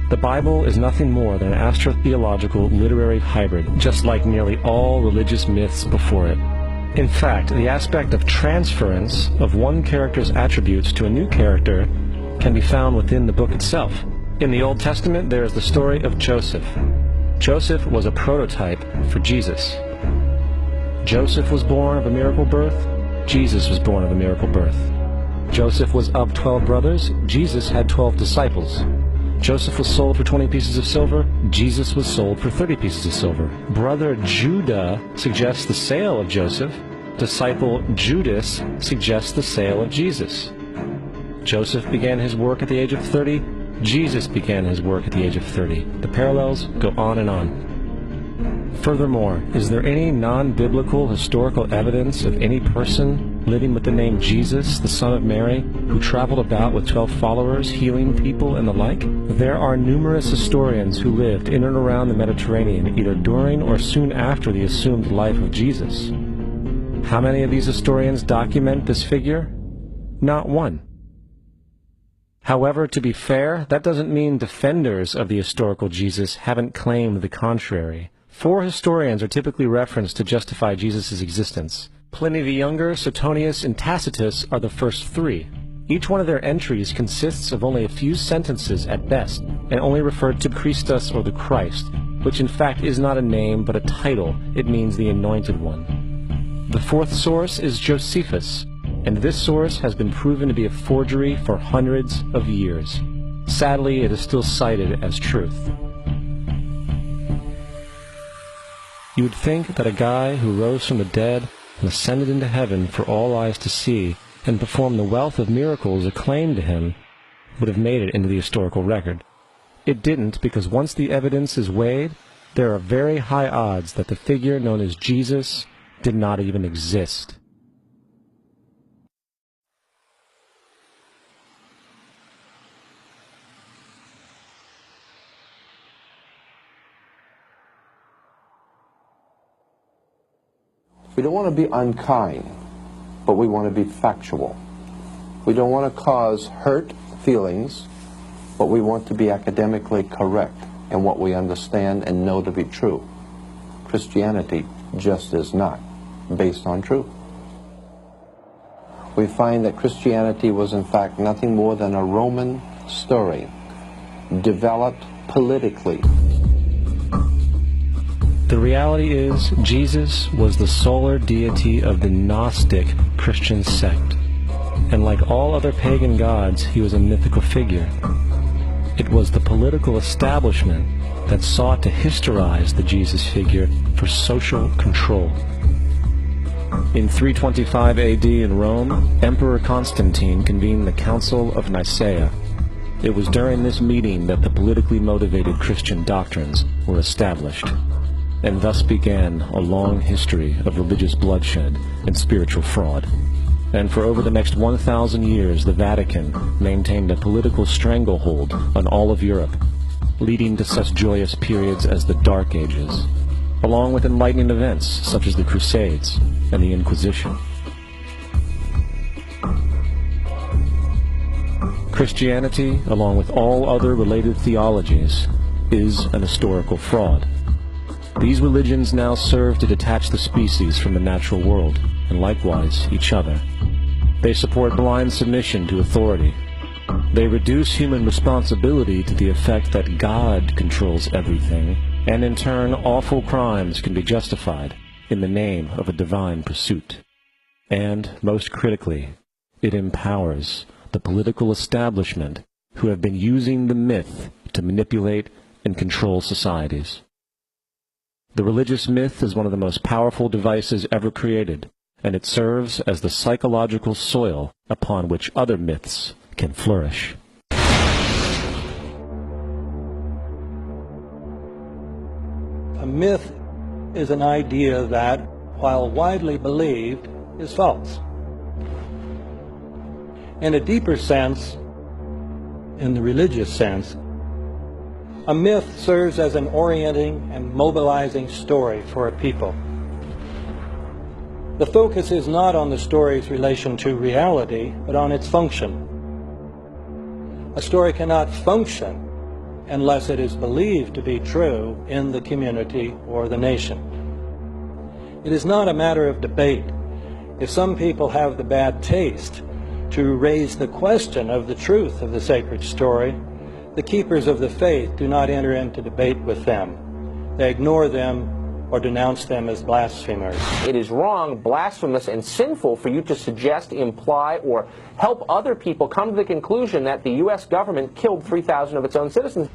The Bible is nothing more than an astrotheological literary hybrid, just like nearly all religious myths before it. In fact, the aspect of transference of one character's attributes to a new character can be found within the book itself. In the Old Testament, there is the story of Joseph. Joseph was a prototype for Jesus. Joseph was born of a miracle birth. Jesus was born of a miracle birth. Joseph was of 12 brothers. Jesus had 12 disciples. Joseph was sold for 20 pieces of silver. Jesus was sold for 30 pieces of silver. Brother Judah suggests the sale of Joseph. Disciple Judas suggests the sale of Jesus. Joseph began his work at the age of 30. Jesus began his work at the age of 30. The parallels go on and on. Furthermore, is there any non-biblical historical evidence of any person living with the name Jesus, the son of Mary, who traveled about with 12 followers, healing people and the like? There are numerous historians who lived in and around the Mediterranean, either during or soon after the assumed life of Jesus. How many of these historians document this figure? Not one. However, to be fair, that doesn't mean defenders of the historical Jesus haven't claimed the contrary. 4 historians are typically referenced to justify Jesus' existence. Pliny the Younger, Suetonius, and Tacitus are the first 3. Each one of their entries consists of only a few sentences at best, and only referred to Christus or the Christ, which in fact is not a name but a title. It means the Anointed One. The 4th source is Josephus, and this source has been proven to be a forgery for hundreds of years. Sadly, it is still cited as truth. You would think that a guy who rose from the dead and ascended into heaven for all eyes to see and performed the wealth of miracles acclaimed to him would have made it into the historical record. It didn't, because once the evidence is weighed, there are very high odds that the figure known as Jesus did not even exist. We don't want to be unkind, but we want to be factual. We don't want to cause hurt feelings, but we want to be academically correct in what we understand and know to be true. Christianity just is not based on truth. We find that Christianity was in fact nothing more than a Roman story, developed politically. The reality is, Jesus was the solar deity of the Gnostic Christian sect, and like all other pagan gods, he was a mythical figure. It was the political establishment that sought to historize the Jesus figure for social control. In 325 AD in Rome, Emperor Constantine convened the Council of Nicaea. It was during this meeting that the politically motivated Christian doctrines were established. And thus began a long history of religious bloodshed and spiritual fraud. And for over the next 1,000 years, the Vatican maintained a political stranglehold on all of Europe, leading to such joyous periods as the Dark Ages, along with enlightening events such as the Crusades and the Inquisition. Christianity, along with all other related theologies, is an historical fraud. These religions now serve to detach the species from the natural world, and likewise each other. They support blind submission to authority. They reduce human responsibility to the effect that God controls everything, and in turn awful crimes can be justified in the name of a divine pursuit. And, most critically, it empowers the political establishment who have been using the myth to manipulate and control societies. The religious myth is one of the most powerful devices ever created, and it serves as the psychological soil upon which other myths can flourish. A myth is an idea that, while widely believed, is false. In a deeper sense, in the religious sense, a myth serves as an orienting and mobilizing story for a people. The focus is not on the story's relation to reality, but on its function. A story cannot function unless it is believed to be true in the community or the nation. It is not a matter of debate. If some people have the bad taste to raise the question of the truth of the sacred story, the keepers of the faith do not enter into debate with them. They ignore them or denounce them as blasphemers. It is wrong, blasphemous, and sinful for you to suggest, imply, or help other people come to the conclusion that the U.S. government killed 3,000 of its own citizens.